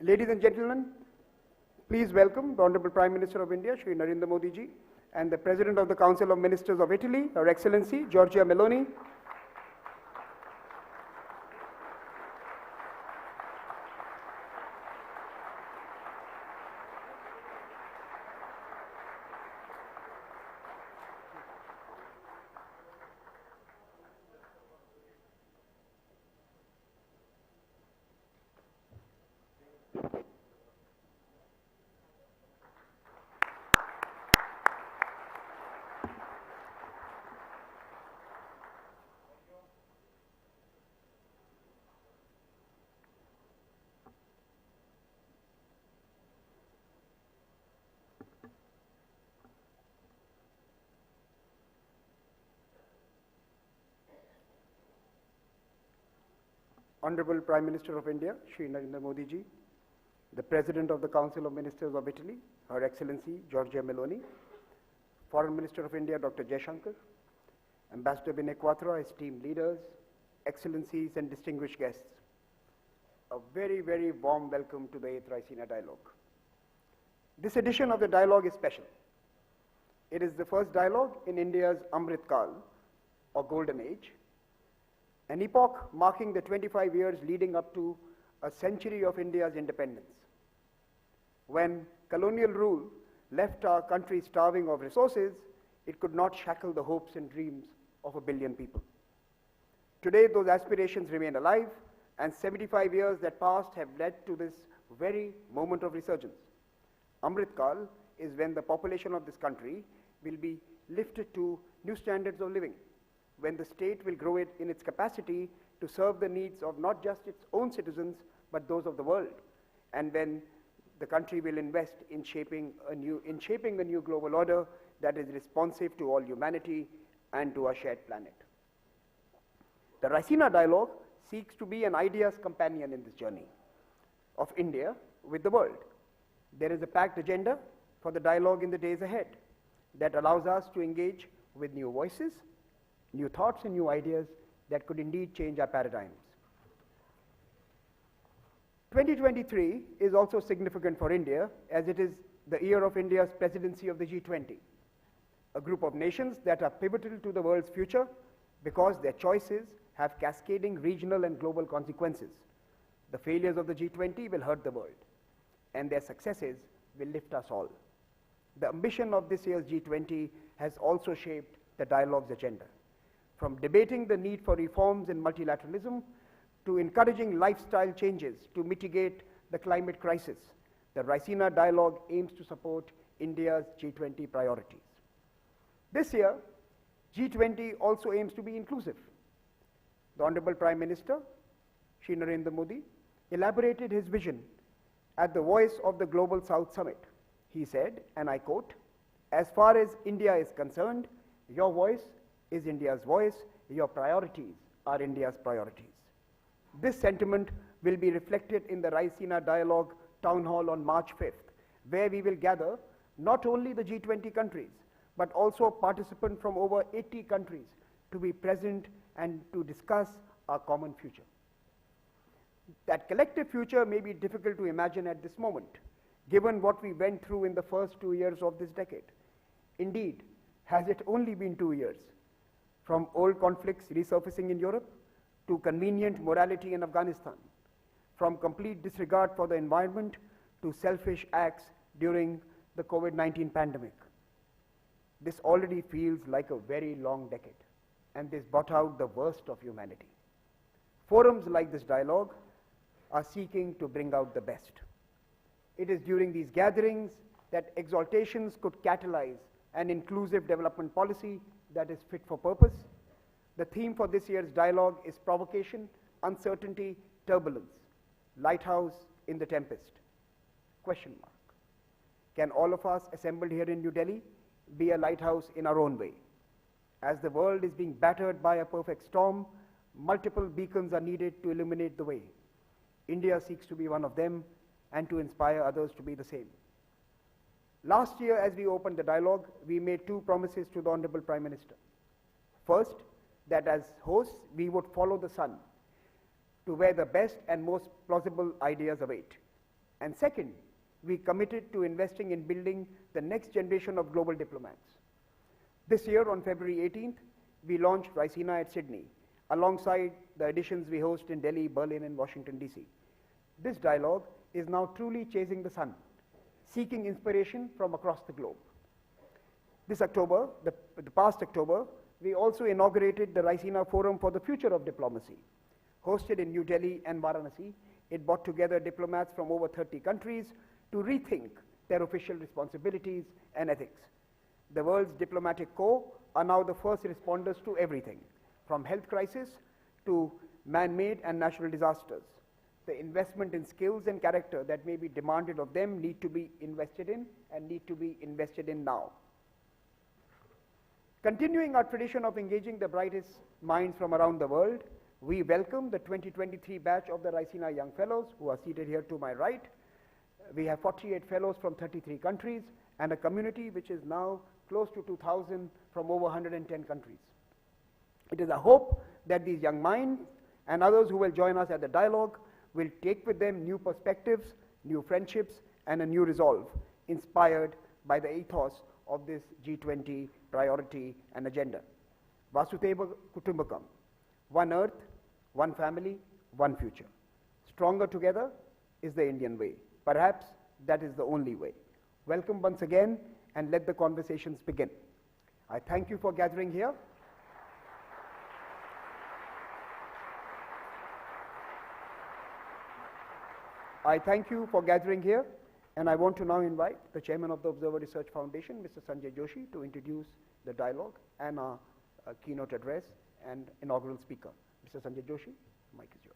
Ladies and gentlemen, please welcome the Honorable Prime Minister of India, Shri Narendra Modi ji, and the President of the Council of Ministers of Italy, Her Excellency Giorgia Meloni. Honorable Prime Minister of India, Shri Narendra Modi ji, the President of the Council of Ministers of Italy, Her Excellency Giorgia Meloni, Foreign Minister of India, Dr. Jaishankar, Ambassador Vinay Quatra, esteemed leaders, Excellencies and distinguished guests, a very, very warm welcome to the 8th Raisina Dialogue. This edition of the dialogue is special. It is the first dialogue in India's Amritkal, or Golden Age, an epoch marking the 25 years leading up to a century of India's independence. When colonial rule left our country starving of resources, it could not shackle the hopes and dreams of 1 billion people. Today, those aspirations remain alive, and 75 years that passed have led to this very moment of resurgence. Amritkal is when the population of this country will be lifted to new standards of living, when the state will grow it in its capacity to serve the needs of not just its own citizens, but those of the world, and when the country will invest in shaping a new global order that is responsive to all humanity and to our shared planet. The Raisina Dialogue seeks to be an ideas companion in this journey of India with the world. There is a packed agenda for the dialogue in the days ahead that allows us to engage with new voices, new thoughts and new ideas that could indeed change our paradigms. 2023 is also significant for India, as it is the year of India's presidency of the G20, a group of nations that are pivotal to the world's future because their choices have cascading regional and global consequences. The failures of the G20 will hurt the world, and their successes will lift us all. The ambition of this year's G20 has also shaped the dialogue's agenda. From debating the need for reforms in multilateralism to encouraging lifestyle changes to mitigate the climate crisis, the Raisina Dialogue aims to support India's G20 priorities. This year, G20 also aims to be inclusive. The Honorable Prime Minister, Shri Narendra Modi, elaborated his vision at the Voice of the Global South Summit. He said, and I quote, "As far as India is concerned, your voice is India's voice, your priorities are India's priorities." This sentiment will be reflected in the Raisina Dialogue Town Hall on March 5th, where we will gather not only the G20 countries, but also participants from over 80 countries to be present and to discuss our common future. That collective future may be difficult to imagine at this moment, given what we went through in the first 2 years of this decade. Indeed, has it only been 2 years? From old conflicts resurfacing in Europe to convenient morality in Afghanistan, from complete disregard for the environment to selfish acts during the COVID-19 pandemic. This already feels like a very long decade, and this brought out the worst of humanity. Forums like this dialogue are seeking to bring out the best. It is during these gatherings that exaltations could catalyze an inclusive development policy that is fit for purpose. The theme for this year's dialogue is provocation, uncertainty, turbulence, lighthouse in the tempest. Question mark. Can all of us assembled here in New Delhi be a lighthouse in our own way? As the world is being battered by a perfect storm, multiple beacons are needed to illuminate the way. India seeks to be one of them and to inspire others to be the same. Last year, as we opened the dialogue, we made 2 promises to the Honorable Prime Minister. First, that as hosts, we would follow the sun to where the best and most plausible ideas await. And second, we committed to investing in building the next generation of global diplomats. This year, on February 18th, we launched Raisina at Sydney, alongside the editions we host in Delhi, Berlin, and Washington, D.C. This dialogue is now truly chasing the sun, seeking inspiration from across the globe. This October, the past October, we also inaugurated the Raisina Forum for the Future of Diplomacy. Hosted in New Delhi and Varanasi, it brought together diplomats from over 30 countries to rethink their official responsibilities and ethics. The world's diplomatic corps are now the first responders to everything, from health crisis to man-made and natural disasters. The investment in skills and character that may be demanded of them need to be invested in and need to be invested in now. Continuing our tradition of engaging the brightest minds from around the world, we welcome the 2023 batch of the Raisina Young Fellows who are seated here to my right. We have 48 fellows from 33 countries and a community which is now close to 2,000 from over 110 countries. It is a hope that these young minds and others who will join us at the dialogue will take with them new perspectives, new friendships, and a new resolve, inspired by the ethos of this G20 priority and agenda. Vasudhaiva Kutumbakam, one earth, one family, one future. Stronger together is the Indian way. Perhaps that is the only way. Welcome once again, and let the conversations begin. I thank you for gathering here. I thank you for gathering here, and I want to now invite the Chairman of the Observer Research Foundation, Mr. Sanjay Joshi, to introduce the dialogue and our keynote address and inaugural speaker. Mr. Sanjay Joshi, the mic is yours.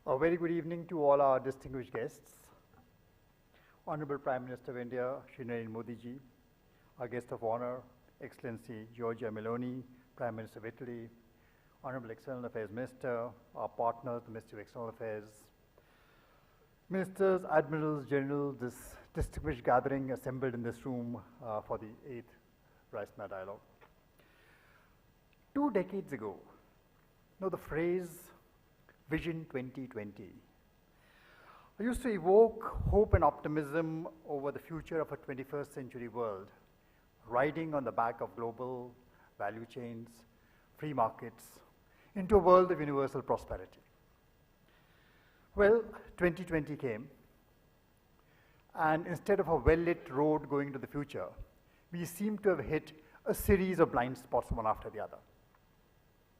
A very good evening to all our distinguished guests. Honorable Prime Minister of India, Shri Narendra Modi ji, our guest of honor, Excellency Giorgia Meloni, Prime Minister of Italy, Honorable External Affairs Minister, our partners, the Ministry of External Affairs, Ministers, Admirals, Generals, this distinguished gathering assembled in this room for the 8th Raisina Dialogue. 2 decades ago, the phrase Vision 2020 used to evoke hope and optimism over the future of a 21st century world, riding on the back of global value chains, free markets, into a world of universal prosperity. Well, 2020 came, and instead of a well-lit road going to the future, we seem to have hit a series of blind spots one after the other.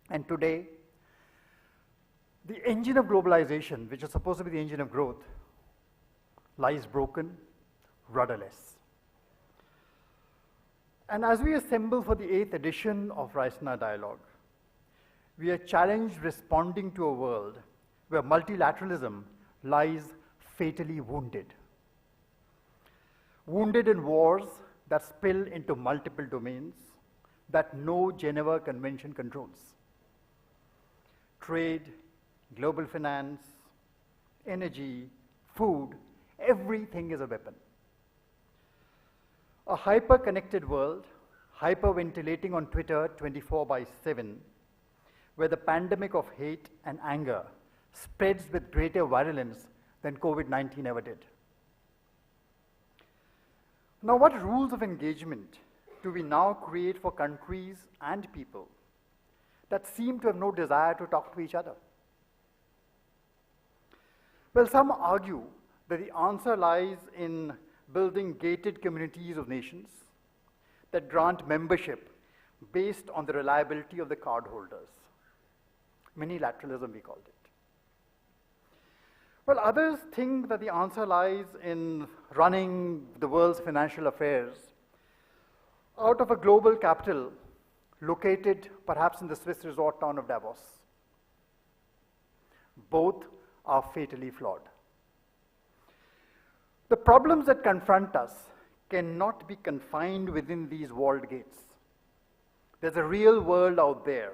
And today, the engine of globalization, which is supposed to be the engine of growth, lies broken, rudderless. And as we assemble for the 8th edition of Raisina Dialogue, we are challenged responding to a world where multilateralism lies fatally wounded. Wounded in wars that spill into multiple domains that no Geneva Convention controls. Trade, global finance, energy, food, everything is a weapon. A hyper-connected world, hyperventilating on Twitter 24/7, where the pandemic of hate and anger spreads with greater virulence than COVID-19 ever did. Now, what rules of engagement do we now create for countries and people that seem to have no desire to talk to each other? Well, some argue that the answer lies in building gated communities of nations that grant membership based on the reliability of the cardholders. Minilateralism, we called it. Well, others think that the answer lies in running the world's financial affairs out of a global capital located perhaps in the Swiss resort town of Davos. Both are fatally flawed. The problems that confront us cannot be confined within these walled gates. There's a real world out there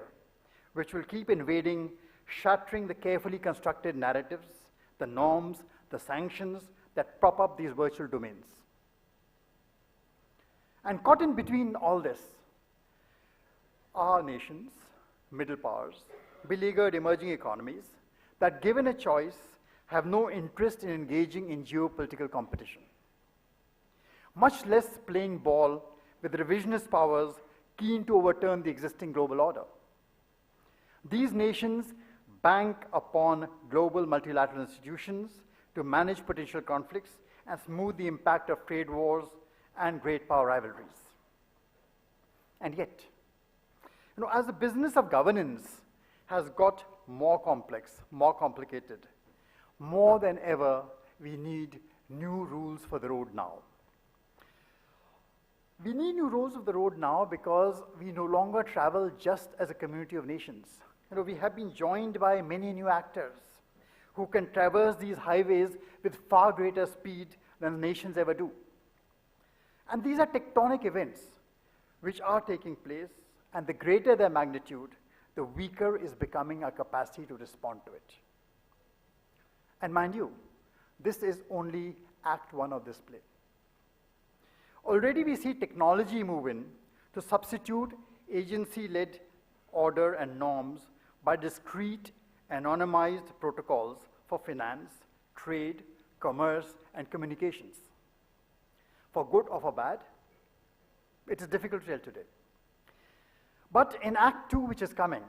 which will keep invading, shattering the carefully constructed narratives, the norms, the sanctions, that prop up these virtual domains. And caught in between all this are nations, middle powers, beleaguered emerging economies that, given a choice, have no interest in engaging in geopolitical competition, much less playing ball with revisionist powers keen to overturn the existing global order. These nations bank upon global multilateral institutions to manage potential conflicts and smooth the impact of trade wars and great power rivalries. And yet, as the business of governance has got more complex, more complicated, more than ever, we need new rules for the road now. We need new rules of the road now because we no longer travel just as a community of nations. We have been joined by many new actors who can traverse these highways with far greater speed than nations ever do. And these are tectonic events which are taking place, and the greater their magnitude, the weaker is becoming our capacity to respond to it. And mind you, this is only Act 1 of this play. Already we see technology move in to substitute agency-led order and norms by discrete, anonymized protocols for finance, trade, commerce, and communications. For good or for bad, it is difficult to tell today. But in Act 2, which is coming,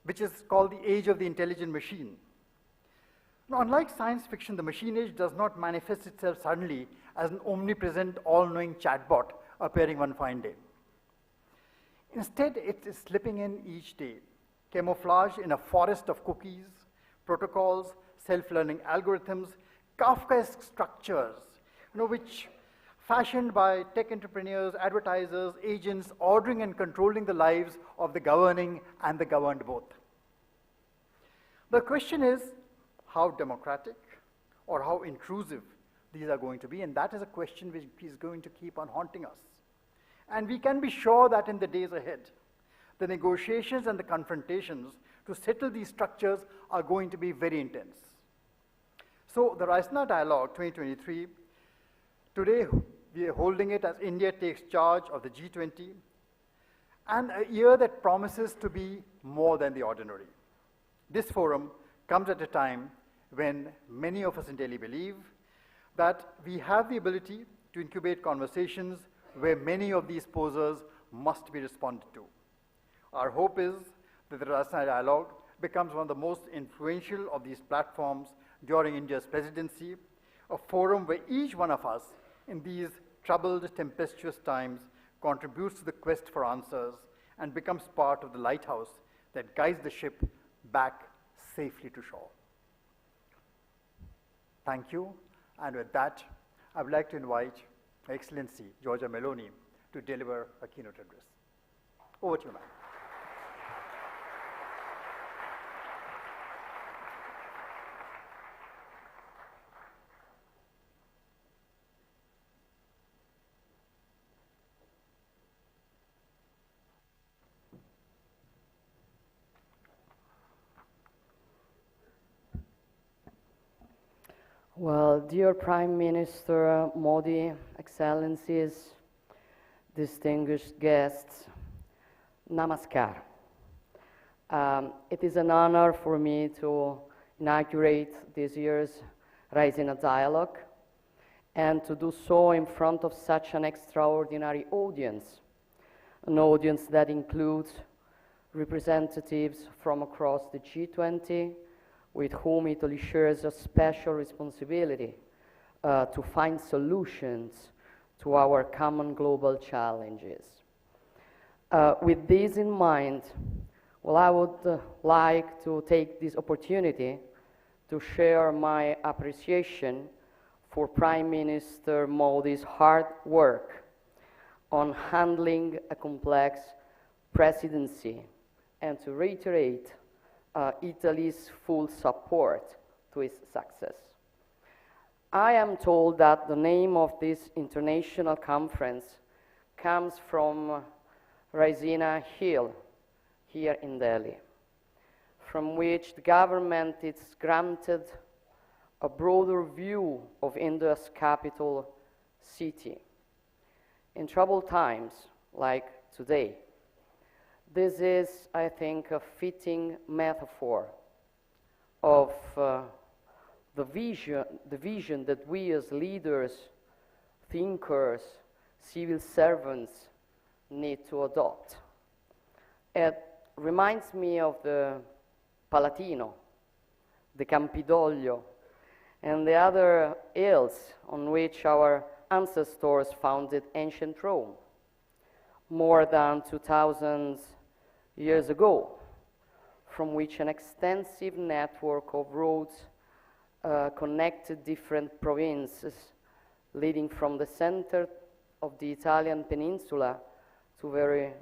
which is called the Age of the Intelligent Machine, now, unlike science fiction, the machine age does not manifest itself suddenly as an omnipresent, all-knowing chatbot appearing one fine day. Instead, it is slipping in each day, camouflaged in a forest of cookies, protocols, self-learning algorithms, Kafkaesque structures, which fashioned by tech entrepreneurs, advertisers, agents, ordering and controlling the lives of the governing and the governed both. The question is, how democratic or how intrusive these are going to be, and that is a question which is going to keep on haunting us. And we can be sure that in the days ahead, the negotiations and the confrontations to settle these structures are going to be very intense. So the Raisina Dialogue 2023, today we are holding it as India takes charge of the G20, and a year that promises to be more than the ordinary. This forum comes at a time when many of us in Delhi believe that we have the ability to incubate conversations where many of these posers must be responded to. Our hope is that the Raisina Dialogue becomes one of the most influential of these platforms during India's presidency, a forum where each one of us in these troubled, tempestuous times contributes to the quest for answers and becomes part of the lighthouse that guides the ship back safely to shore. Thank you, and with that, I would like to invite Her Excellency Giorgia Meloni to deliver a keynote address. Over to you, ma'am. Well, dear Prime Minister Modi, Excellencies, distinguished guests, namaskar. It is an honor for me to inaugurate this year's Raisina Dialogue and to do so in front of such an extraordinary audience, an audience that includes representatives from across the G20, with whom Italy shares a special responsibility to find solutions to our common global challenges. With this in mind, well, I would like to take this opportunity to share my appreciation for Prime Minister Modi's hard work on handling a complex presidency and to reiterate Italy's full support to its success. I am told that the name of this international conference comes from Raisina Hill here in Delhi, from which the government is granted a broader view of India's capital city. In troubled times like today, this is, I think, a fitting metaphor of the vision that we as leaders, thinkers, civil servants need to adopt. It reminds me of the Palatino, the Campidoglio, and the other hills on which our ancestors founded ancient Rome more than 2,000 years ago, from which an extensive network of roads connected different provinces, leading from the center of the Italian peninsula to very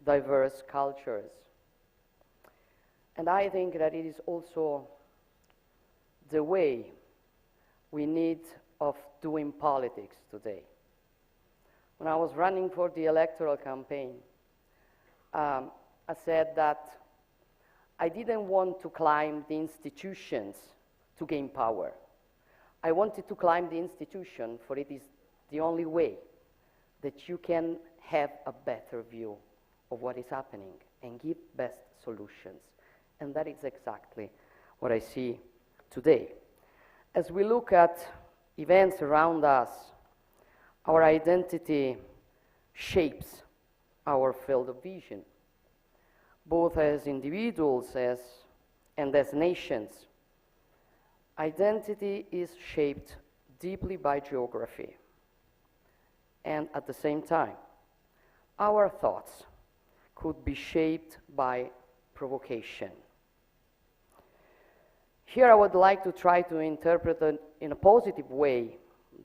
diverse cultures. And I think that it is also the way we need of doing politics today. When I was running for the electoral campaign, I said that I didn't want to climb the institutions to gain power. I wanted to climb the institution, for it is the only way that you can have a better view of what is happening and give best solutions. And that is exactly what I see today. As we look at events around us, our identity shapes our field of vision, both as individuals and as nations. Identity is shaped deeply by geography, and at the same time, our thoughts could be shaped by provocation. Here I would like to try to interpret in a positive way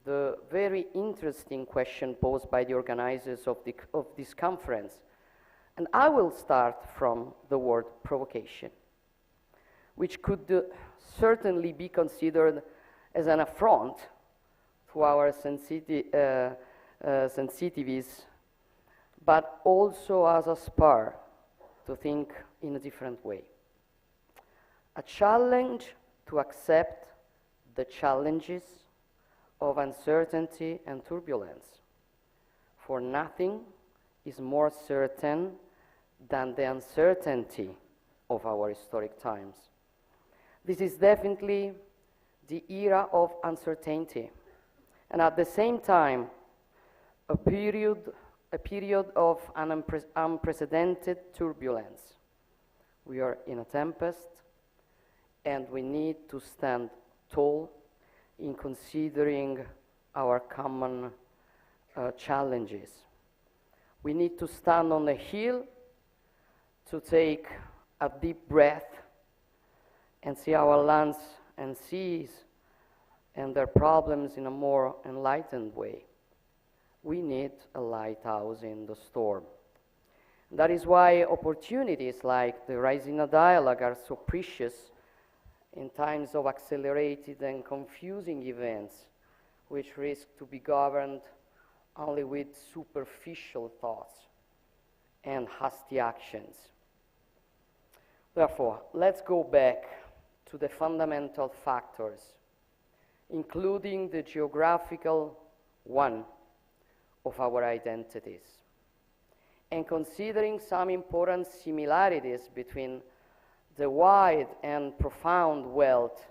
the very interesting question posed by the organizers of this conference. And I will start from the word provocation, which could certainly be considered as an affront to our sensitivities, but also as a spur to think in a different way. A challenge to accept the challenges of uncertainty and turbulence. For nothing is more certain than the uncertainty of our historic times. This is definitely the era of uncertainty, and at the same time, a period of unprecedented turbulence. We are in a tempest, and we need to stand tall in considering our common challenges. We need to stand on the hill to take a deep breath and see our lands and seas and their problems in a more enlightened way. We need a lighthouse in the storm. That is why opportunities like the Raisina Dialogue are so precious in times of accelerated and confusing events, which risk to be governed only with superficial thoughts and hasty actions. Therefore, let's go back to the fundamental factors, including the geographical one of our identities, and considering some important similarities between the wide and profound wealth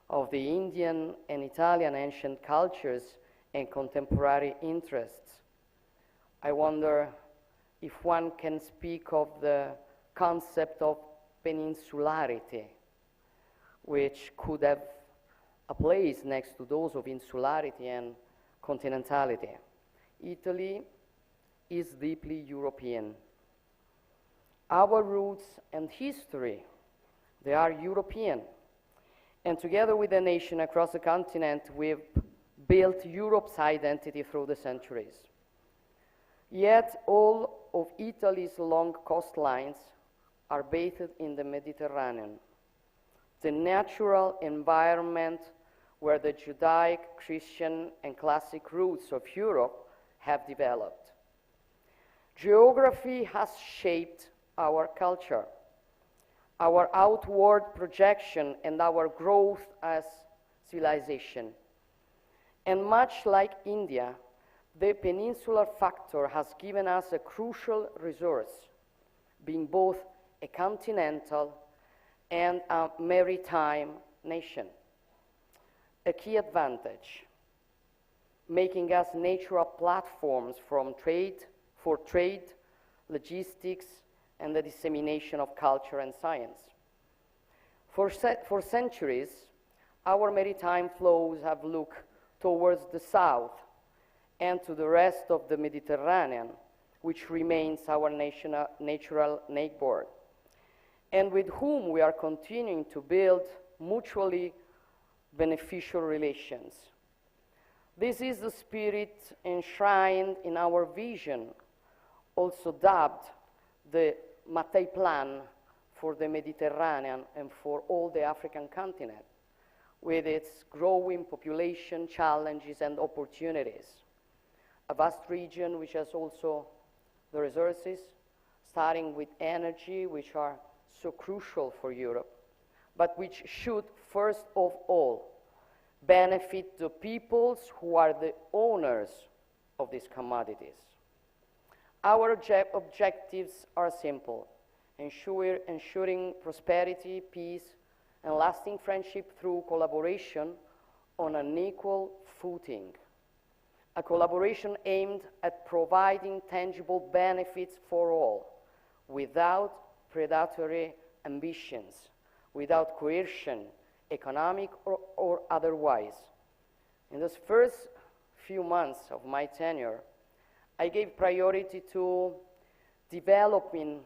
of the Indian and Italian ancient cultures and contemporary interests. I wonder if one can speak of the concept of peninsularity, which could have a place next to those of insularity and continentality. Italy is deeply European. Our roots and history, they are European. And together with the nation across the continent, we've built Europe's identity through the centuries. Yet all of Italy's long coastlines are bathed in the Mediterranean, the natural environment where the Judaic, Christian, and classic roots of Europe have developed. Geography has shaped our culture, our outward projection, and our growth as civilization. And much like India, the peninsular factor has given us a crucial resource, being both a continental and a maritime nation. A key advantage, making us natural platforms for trade, logistics, and the dissemination of culture and science. For centuries, our maritime flows have looked towards the south and to the rest of the Mediterranean, which remains our natural neighbor, and with whom we are continuing to build mutually beneficial relations. This is the spirit enshrined in our vision, also dubbed the Mattei Plan for the Mediterranean and for all the African continent, with its growing population, challenges, and opportunities. A vast region which has also the resources, starting with energy, which are so crucial for Europe, but which should, first of all, benefit the peoples who are the owners of these commodities. Our objectives are simple: ensuring prosperity, peace, and lasting friendship through collaboration on an equal footing. A collaboration aimed at providing tangible benefits for all, without predatory ambitions, without coercion, economic or otherwise. In those first few months of my tenure, I gave priority to developing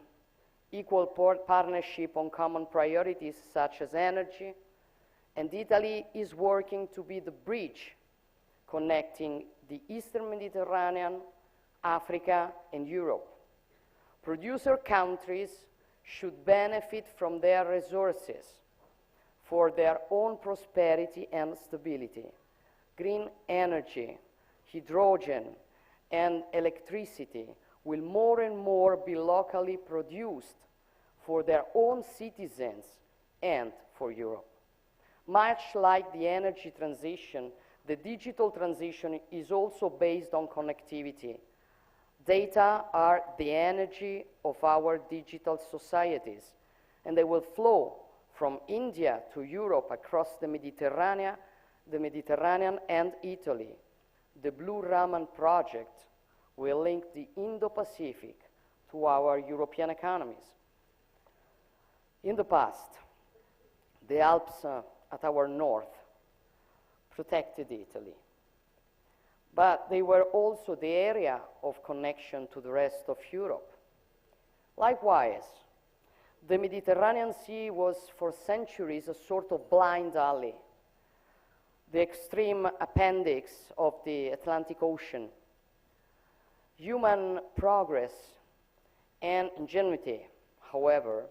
equal partnership on common priorities such as energy, and Italy is working to be the bridge connecting the Eastern Mediterranean, Africa, and Europe. Producer countries should benefit from their resources for their own prosperity and stability. Green energy, hydrogen, and electricity will more and more be locally produced for their own citizens and for Europe. Much like the energy transition, the digital transition is also based on connectivity. Data are the energy of our digital societies, and they will flow from India to Europe across the Mediterranean and Italy. The Blue Raman project will link the Indo-Pacific to our European economies. In the past, the Alps at our north protected Italy, but they were also the area of connection to the rest of Europe. Likewise, the Mediterranean Sea was for centuries a sort of blind alley, the extreme appendix of the Atlantic Ocean. Human progress and ingenuity, however,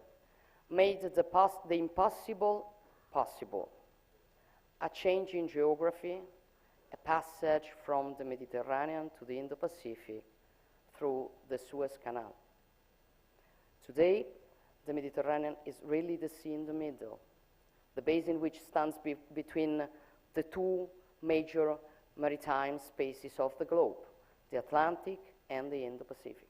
made the impossible possible. A change in geography, a passage from the Mediterranean to the Indo-Pacific through the Suez Canal. Today, the Mediterranean is really the sea in the middle, the basin which stands between the two major maritime spaces of the globe, the Atlantic and the Indo-Pacific.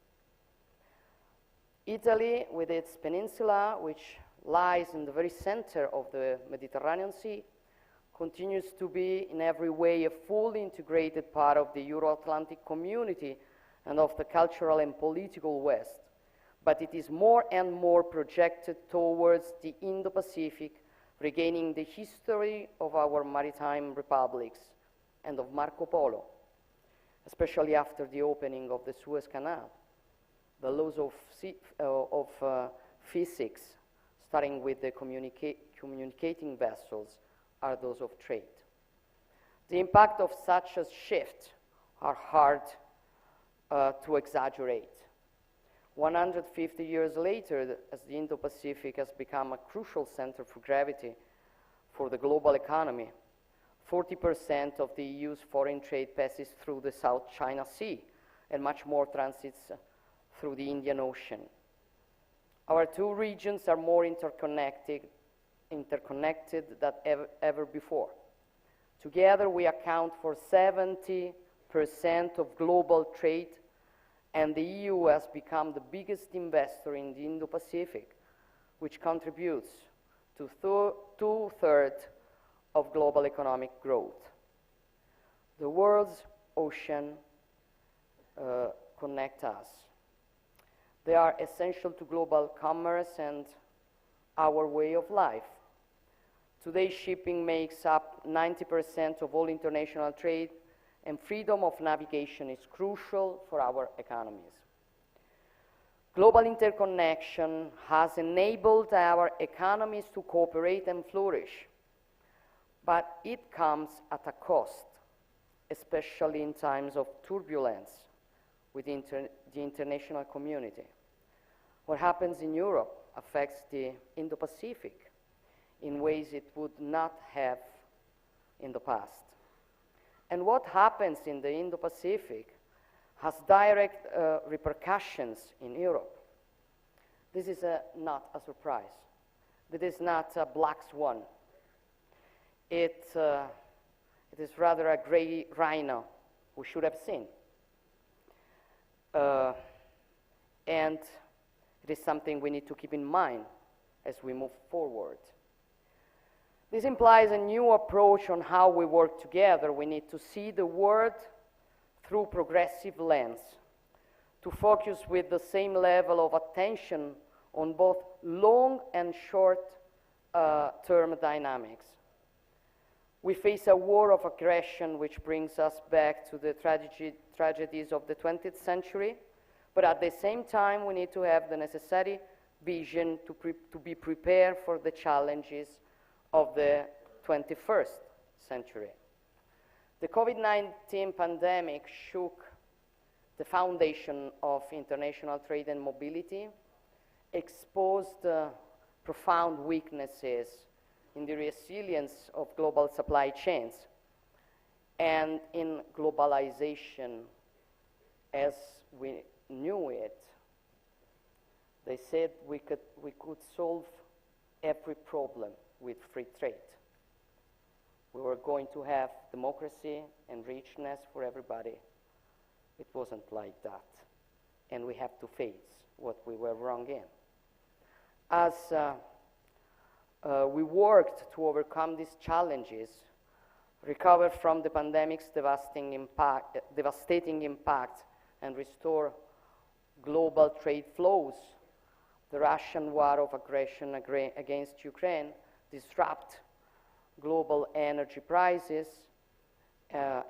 Italy, with its peninsula, which lies in the very center of the Mediterranean Sea, continues to be in every way a fully integrated part of the Euro-Atlantic community and of the cultural and political West, but it is more and more projected towards the Indo-Pacific, regaining the history of our maritime republics and of Marco Polo, especially after the opening of the Suez Canal. The laws of physics, starting with the communicating vessels, are those of trade. The impact of such a shift are hard to exaggerate. 150 years later, as the Indo-Pacific has become a crucial center for gravity for the global economy, 40% of the EU's foreign trade passes through the South China Sea, and much more transits through the Indian Ocean. Our two regions are more interconnected than ever before. Together, we account for 70% of global trade, and the EU has become the biggest investor in the Indo-Pacific, which contributes to two-thirds of global economic growth. The world's oceans connect us. They are essential to global commerce and our way of life. Today, shipping makes up 90% of all international trade, and freedom of navigation is crucial for our economies. Global interconnection has enabled our economies to cooperate and flourish, but it comes at a cost, especially in times of turbulence within the international community. What happens in Europe affects the Indo-Pacific in ways it would not have in the past. And what happens in the Indo-Pacific has direct repercussions in Europe. This is not a surprise. It is not a black swan. It is rather a gray rhino we should have seen. And it is something we need to keep in mind as we move forward. This implies a new approach on how we work together. We need to see the world through progressive lens, to focus with the same level of attention on both long and short-term dynamics. We face a war of aggression which brings us back to the tragedies of the 20th century, but at the same time we need to have the necessary vision to be prepared for the challenges of the 21st century. The COVID-19 pandemic shook the foundation of international trade and mobility, exposed profound weaknesses in the resilience of global supply chains and in globalization as we knew it. They said we could solve every problem with free trade. We were going to have democracy and richness for everybody. It wasn't like that. And we have to face what we were wrong in. As we worked to overcome these challenges, recover from the pandemic's devastating impact, and restore global trade flows, the Russian war of aggression against Ukraine disrupt global energy prices,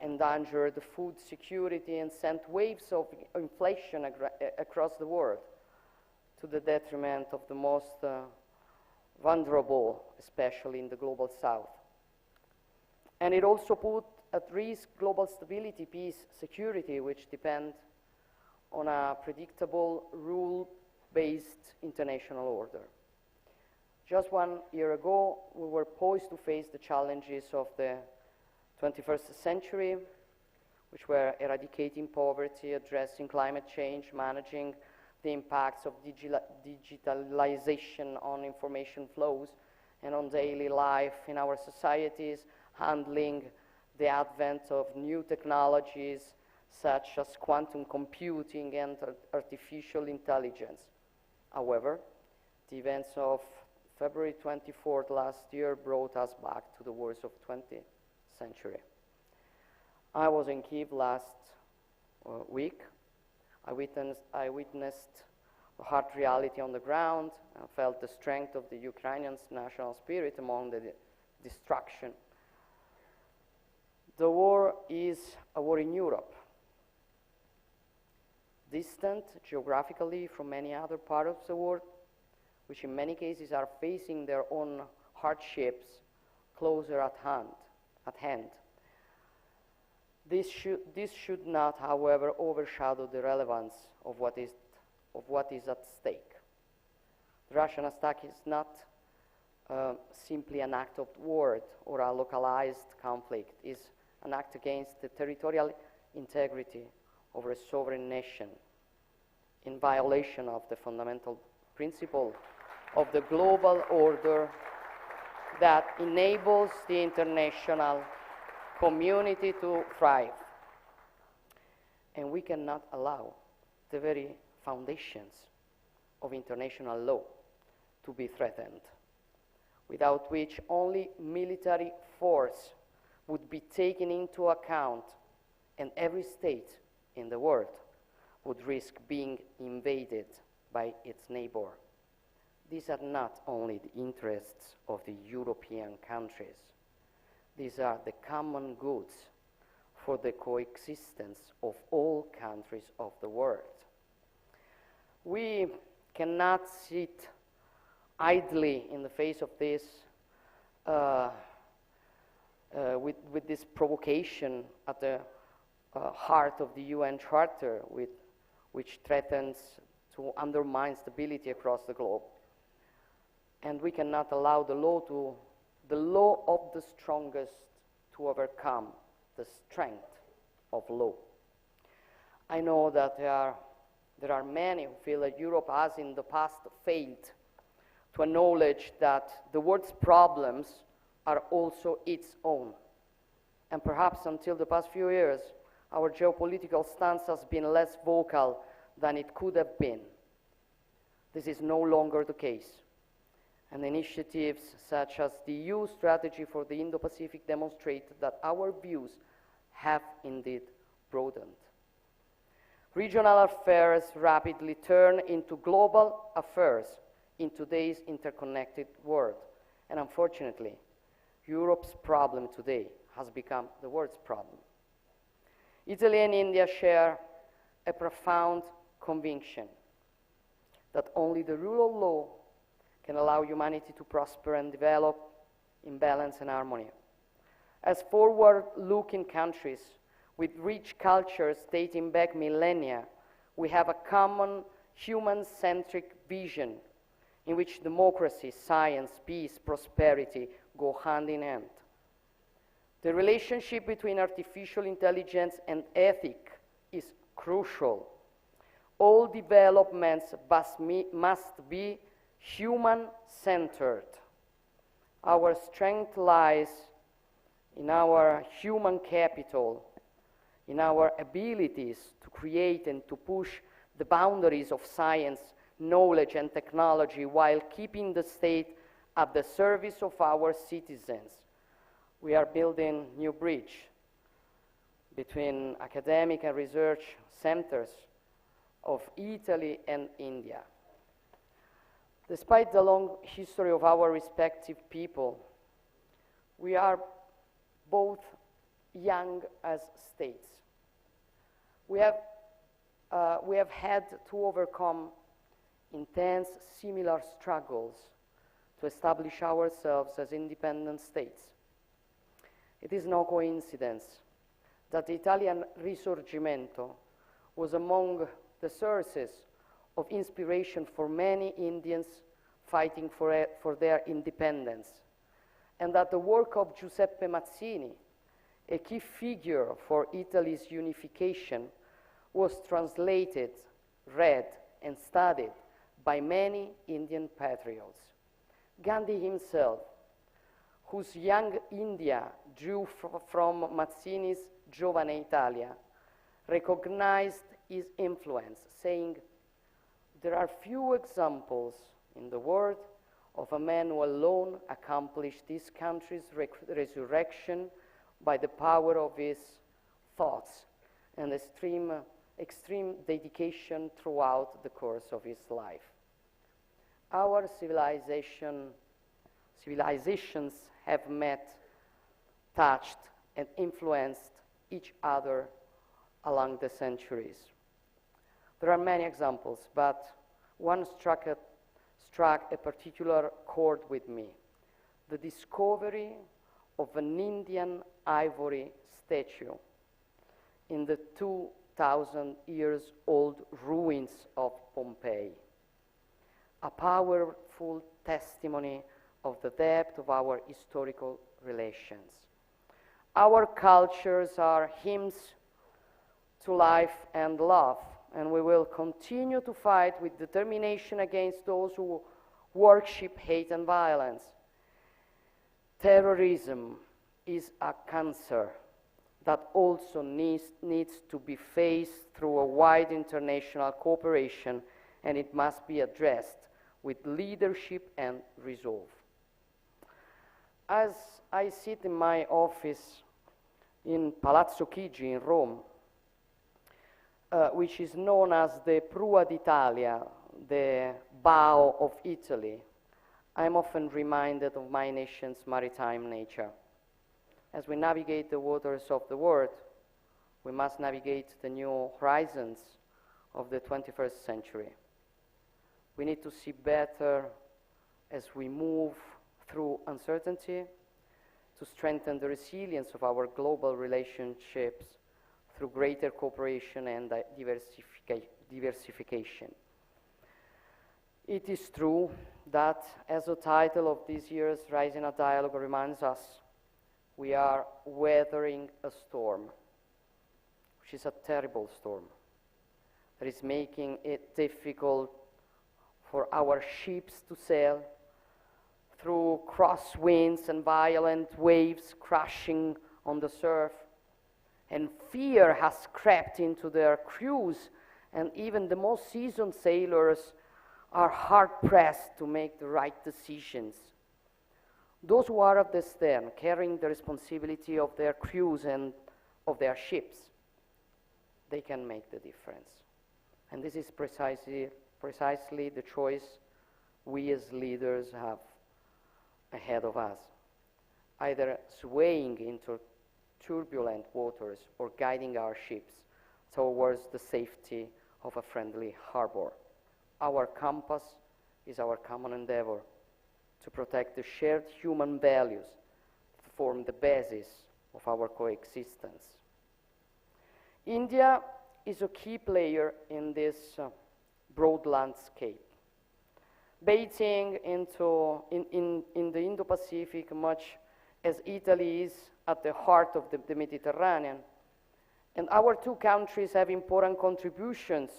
endangered food security, and sent waves of inflation across the world to the detriment of the most vulnerable, especially in the global south. And it also put at risk global stability, peace, security, which depend on a predictable, rule-based international order. Just 1 year ago, we were poised to face the challenges of the 21st century, which were eradicating poverty, addressing climate change, managing the impacts of digitalization on information flows and on daily life in our societies, handling the advent of new technologies such as quantum computing and artificial intelligence. However, the events of February 24th last year brought us back to the wars of 20th century. I was in Kyiv last week. I witnessed the hard reality on the ground. I felt the strength of the Ukrainians' national spirit among the destruction. The war is a war in Europe, distant geographically from many other parts of the world, which in many cases are facing their own hardships closer at hand. This should not, however, overshadow the relevance of what is at stake. The Russian attack is not simply an act of war or a localized conflict. It is an act against the territorial integrity of a sovereign nation in violation of the fundamental principle of the global order that enables the international community to thrive. And we cannot allow the very foundations of international law to be threatened, without which only military force would be taken into account, and every state in the world would risk being invaded by its neighbor. These are not only the interests of the European countries. These are the common goods for the coexistence of all countries of the world. We cannot sit idly in the face of this with this provocation at the heart of the UN Charter, which threatens to undermine stability across the globe. And we cannot allow the law of the strongest to overcome the strength of law. I know that there are many who feel that Europe has in the past failed to acknowledge that the world's problems are also its own. And perhaps until the past few years, our geopolitical stance has been less vocal than it could have been. This is no longer the case. And initiatives such as the EU strategy for the Indo-Pacific demonstrate that our views have indeed broadened. Regional affairs rapidly turn into global affairs in today's interconnected world. And unfortunately, Europe's problem today has become the world's problem. Italy and India share a profound conviction that only the rule of law can allow humanity to prosper and develop in balance and harmony. As forward-looking countries with rich cultures dating back millennia, we have a common human-centric vision in which democracy, science, peace, prosperity go hand in hand. The relationship between artificial intelligence and ethics is crucial. All developments must be human-centered. Our strength lies in our human capital, in our abilities to create and to push the boundaries of science, knowledge, and technology while keeping the state at the service of our citizens. We are building a new bridge between academic and research centers of Italy and India. Despite the long history of our respective people, we are both young as states. We have had to overcome intense similar struggles to establish ourselves as independent states. It is no coincidence that the Italian Risorgimento was among the sources of inspiration for many Indians fighting for their independence, and that the work of Giuseppe Mazzini, a key figure for Italy's unification, was translated, read, and studied by many Indian patriots. Gandhi himself, whose Young India drew from Mazzini's Giovane Italia, recognized his influence, saying, "There are few examples in the world of a man who alone accomplished this country's resurrection by the power of his thoughts and extreme dedication throughout the course of his life." Our civilizations have met, touched, and influenced each other along the centuries. There are many examples, but one struck a particular chord with me: the discovery of an Indian ivory statue in the 2,000 years old ruins of Pompeii, a powerful testimony of the depth of our historical relations. Our cultures are hymns to life and love, and we will continue to fight with determination against those who worship hate and violence. Terrorism is a cancer that also needs to be faced through a wide international cooperation, and it must be addressed with leadership and resolve. As I sit in my office in Palazzo Chigi in Rome, which is known as the Prua d'Italia, the bow of Italy, I'm often reminded of my nation's maritime nature. As we navigate the waters of the world, we must navigate the new horizons of the 21st century. We need to see better as we move through uncertainty, to strengthen the resilience of our global relationships through greater cooperation and diversification. It is true that, as the title of this year's Raisina Dialogue reminds us, we are weathering a storm, which is a terrible storm, that is making it difficult for our ships to sail through crosswinds and violent waves crashing on the surf. And fear has crept into their crews, and even the most seasoned sailors are hard-pressed to make the right decisions. Those who are at the stern, carrying the responsibility of their crews and of their ships, they can make the difference. And this is precisely the choice we as leaders have ahead of us, either swaying into turbulent waters or guiding our ships towards the safety of a friendly harbor. Our compass is our common endeavor to protect the shared human values that form the basis of our coexistence. India is a key player in this broad landscape, bathing in the Indo-Pacific much as Italy is at the heart of the Mediterranean. And our two countries have important contributions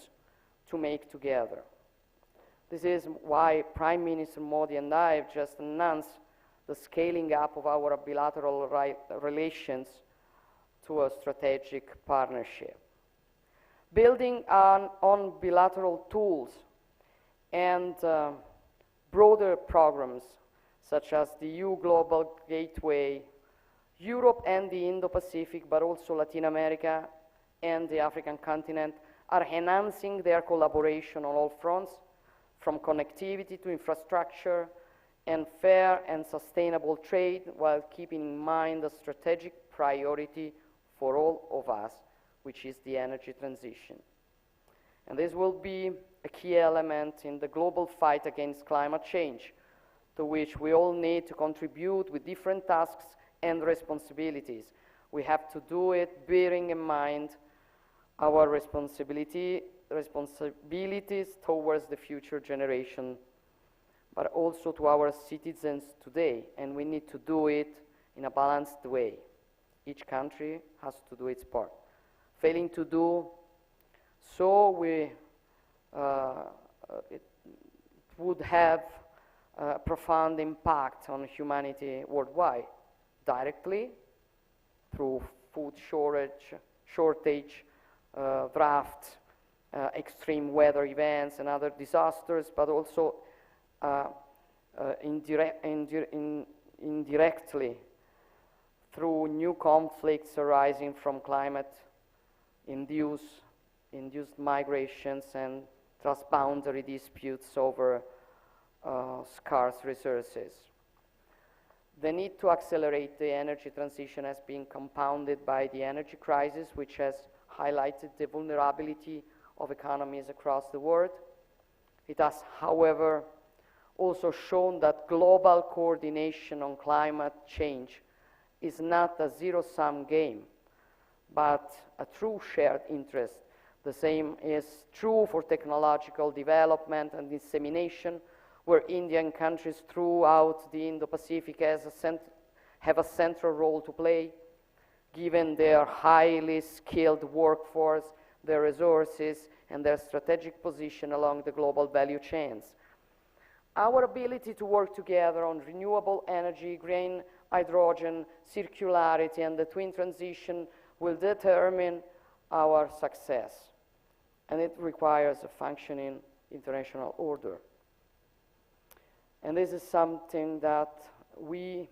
to make together. This is why Prime Minister Modi and I have just announced the scaling up of our bilateral relations to a strategic partnership. Building on bilateral tools and broader programs such as the EU Global Gateway, Europe and the Indo-Pacific, but also Latin America and the African continent are enhancing their collaboration on all fronts, from connectivity to infrastructure and fair and sustainable trade, while keeping in mind the strategic priority for all of us, which is the energy transition. And this will be a key element in the global fight against climate change, to which we all need to contribute with different tasks and responsibilities. We have to do it bearing in mind our responsibilities towards the future generation, but also to our citizens today, and we need to do it in a balanced way. Each country has to do its part. Failing to do so, it would have a profound impact on humanity worldwide, directly through food shortage, drought, extreme weather events and other disasters, but also indirectly through new conflicts arising from climate-induced migrations and transboundary disputes over scarce resources. The need to accelerate the energy transition has been compounded by the energy crisis, which has highlighted the vulnerability of economies across the world. It has, however, also shown that global coordination on climate change is not a zero-sum game, but a true shared interest. The same is true for technological development and dissemination, where Indian countries throughout the Indo-Pacific have a central role to play, given their highly skilled workforce, their resources, and their strategic position along the global value chains. Our ability to work together on renewable energy, green hydrogen, circularity, and the twin transition will determine our success, and it requires a functioning international order. And this is something that we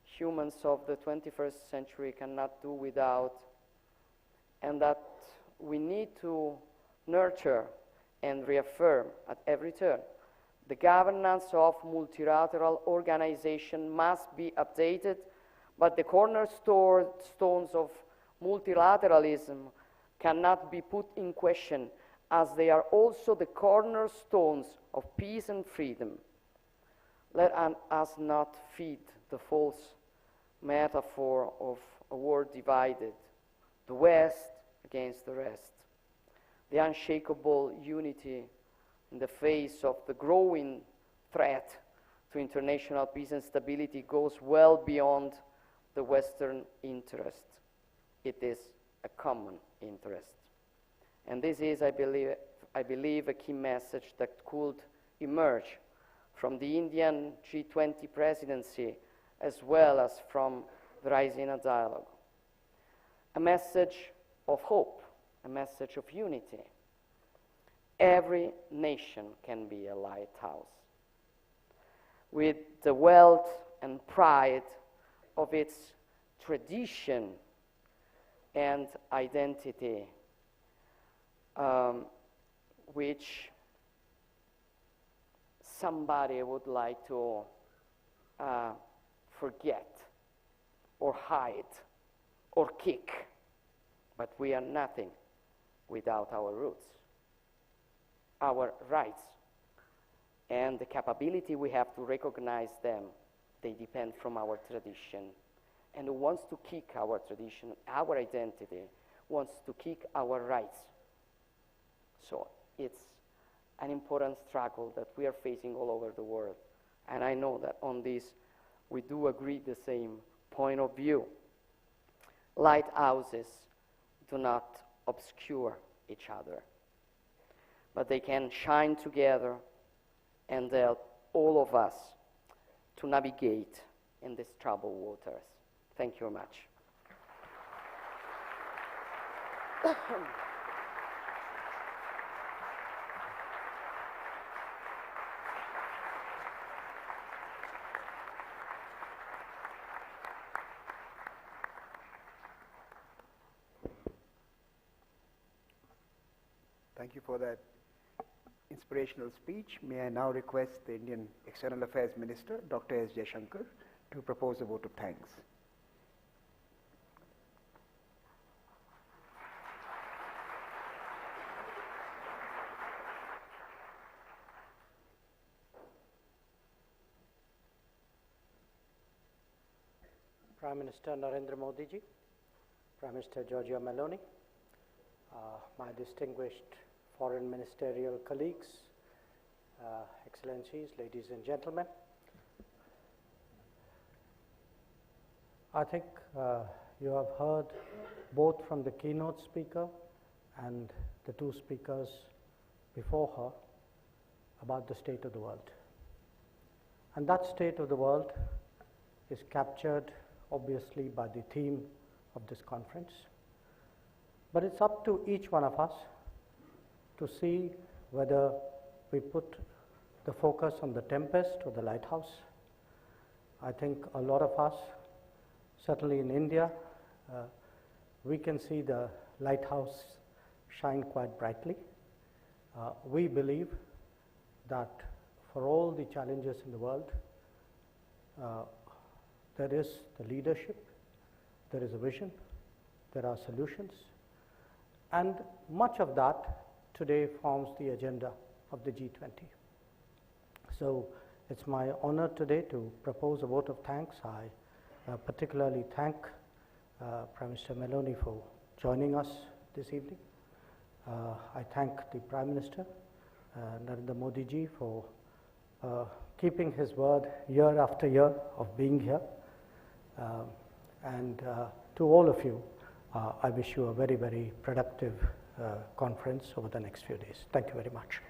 humans of the 21st century cannot do without, and that we need to nurture and reaffirm at every turn. The governance of multilateral organization must be updated, but the cornerstones of multilateralism cannot be put in question, as they are also the cornerstones of peace and freedom. Let us not feed the false metaphor of a world divided, the West against the rest. The unshakable unity in the face of the growing threat to international peace and stability goes well beyond the Western interest. It is a common interest. And this is, I believe, a key message that could emerge from the Indian G20 presidency, as well as from the Raisina Dialogue. A message of hope, a message of unity. Every nation can be a lighthouse, with the wealth and pride of its tradition and identity, which somebody would like to forget or hide or kick. But we are nothing without our roots, our rights, and the capability we have to recognize them. They depend from our tradition. And who wants to kick our tradition, our identity, wants to kick our rights. So it's an important struggle that we are facing all over the world. And I know that on this we do agree the same point of view. Lighthouses do not obscure each other, but they can shine together and help all of us to navigate in these troubled waters. Thank you very much. Thank you for that inspirational speech. May I now request the Indian External Affairs Minister, Dr. S. Jaishankar, to propose a vote of thanks. Prime Minister Narendra Modi ji, Prime Minister Giorgia Meloni, my distinguished foreign ministerial colleagues, excellencies, ladies and gentlemen. I think you have heard both from the keynote speaker and the two speakers before her about the state of the world. And that state of the world is captured obviously by the theme of this conference. But it's up to each one of us to see whether we put the focus on the tempest or the lighthouse. I think a lot of us, certainly in India, we can see the lighthouse shine quite brightly. We believe that for all the challenges in the world, there is the leadership, there is a vision, there are solutions, and much of that today forms the agenda of the G20. So it's my honor today to propose a vote of thanks. I particularly thank Prime Minister Maloney for joining us this evening. I thank the Prime Minister, Narendra Modi ji, for keeping his word year after year of being here. And to all of you, I wish you a very, very productive conference over the next few days. Thank you very much.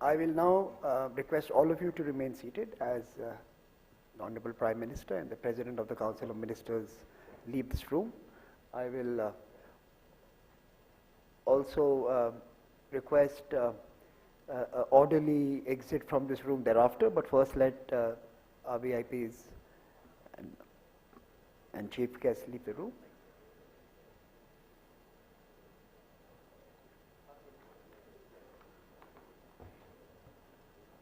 I will now request all of you to remain seated as the Honorable Prime Minister and the President of the Council of Ministers leave this room. I will also request an orderly exit from this room thereafter, but first let our VIPs and chief guests leave the room.